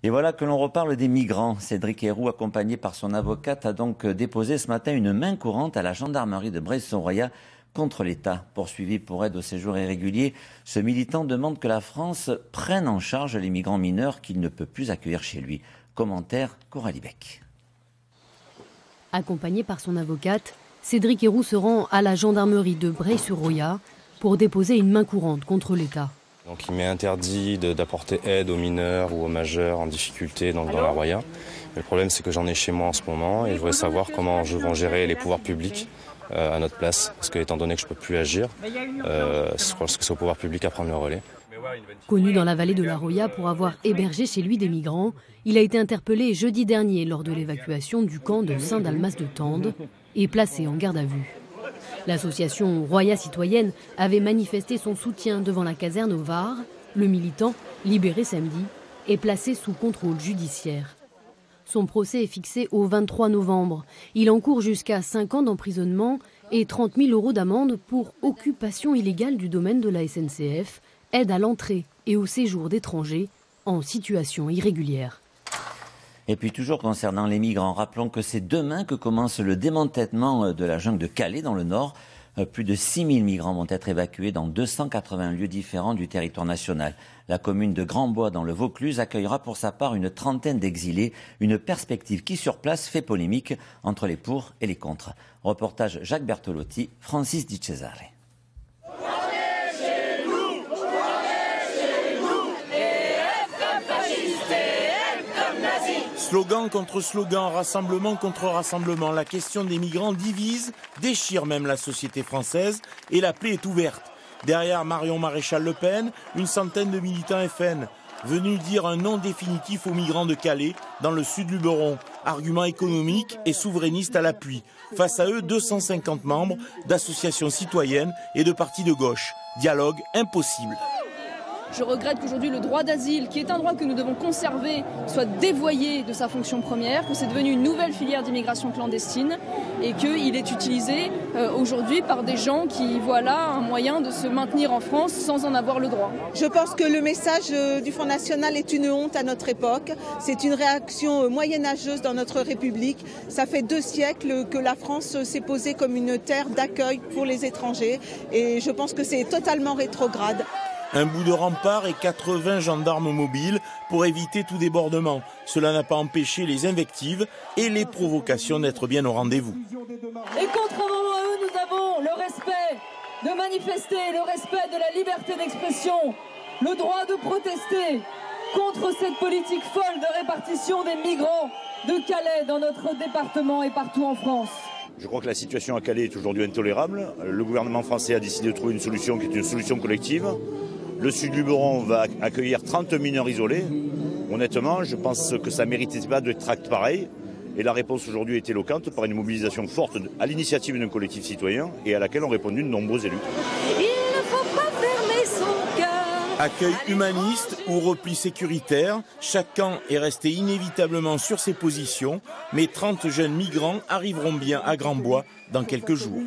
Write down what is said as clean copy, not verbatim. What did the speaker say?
Et voilà que l'on reparle des migrants. Cédric Héroux, accompagné par son avocate, a donc déposé ce matin une main courante à la gendarmerie de Breil-sur-Roya contre l'État. Poursuivi pour aide au séjour irrégulier, ce militant demande que la France prenne en charge les migrants mineurs qu'il ne peut plus accueillir chez lui. Commentaire Coralie Beck. Accompagné par son avocate, Cédric Héroux se rend à la gendarmerie de Breil-sur-Roya pour déposer une main courante contre l'État. Donc il m'est interdit d'apporter aide aux mineurs ou aux majeurs en difficulté dans la Roya. Mais le problème, c'est que j'en ai chez moi en ce moment et je voudrais savoir comment je vais gérer les pouvoirs publics à notre place. Parce que étant donné que je ne peux plus agir, je pense que c'est au pouvoir public à prendre le relais. Connu dans la vallée de la Roya pour avoir hébergé chez lui des migrants, il a été interpellé jeudi dernier lors de l'évacuation du camp de Saint-Dalmas-de-Tende et placé en garde à vue. L'association Roya Citoyenne avait manifesté son soutien devant la caserne au Var. Le militant, libéré samedi, est placé sous contrôle judiciaire. Son procès est fixé au 23 novembre. Il encourt jusqu'à 5 ans d'emprisonnement et 30 000 € d'amende pour occupation illégale du domaine de la SNCF, aide à l'entrée et au séjour d'étrangers en situation irrégulière. Et puis toujours concernant les migrants, rappelons que c'est demain que commence le démantèlement de la jungle de Calais dans le Nord. Plus de 6 000 migrants vont être évacués dans 280 lieux différents du territoire national. La commune de Grandbois dans le Vaucluse accueillera pour sa part une trentaine d'exilés, une perspective qui sur place fait polémique entre les pour et les contre. Reportage Jacques Bertolotti, Francis Di Cesare. Slogan contre slogan, rassemblement contre rassemblement, la question des migrants divise, déchire même la société française et la plaie est ouverte. Derrière Marion Maréchal Le Pen, une centaine de militants FN, venus dire un non définitif aux migrants de Calais, dans le sud Luberon. Argument économique et souverainiste à l'appui. Face à eux, 250 membres d'associations citoyennes et de partis de gauche. Dialogue impossible. Je regrette qu'aujourd'hui le droit d'asile, qui est un droit que nous devons conserver, soit dévoyé de sa fonction première, que c'est devenu une nouvelle filière d'immigration clandestine et qu'il est utilisé aujourd'hui par des gens qui voient là un moyen de se maintenir en France sans en avoir le droit. Je pense que le message du Front National est une honte à notre époque. C'est une réaction moyenâgeuse dans notre République. Ça fait 2 siècles que la France s'est posée comme une terre d'accueil pour les étrangers et je pense que c'est totalement rétrograde. Un bout de rempart et 80 gendarmes mobiles pour éviter tout débordement. Cela n'a pas empêché les invectives et les provocations d'être bien au rendez-vous. Et contrairement à eux, nous avons le respect de manifester, le respect de la liberté d'expression, le droit de protester contre cette politique folle de répartition des migrants de Calais dans notre département et partout en France. Je crois que la situation à Calais est aujourd'hui intolérable. Le gouvernement français a décidé de trouver une solution qui est une solution collective. Le sud Luberon va accueillir 30 mineurs isolés. Honnêtement, je pense que ça ne méritait pas de tracts pareil. Et la réponse aujourd'hui est éloquente par une mobilisation forte à l'initiative d'un collectif citoyen et à laquelle ont répondu de nombreux élus. Il ne faut pas fermer son cœur. Accueil humaniste ou repli sécuritaire, chaque camp est resté inévitablement sur ses positions, mais 30 jeunes migrants arriveront bien à Grandbois dans quelques jours.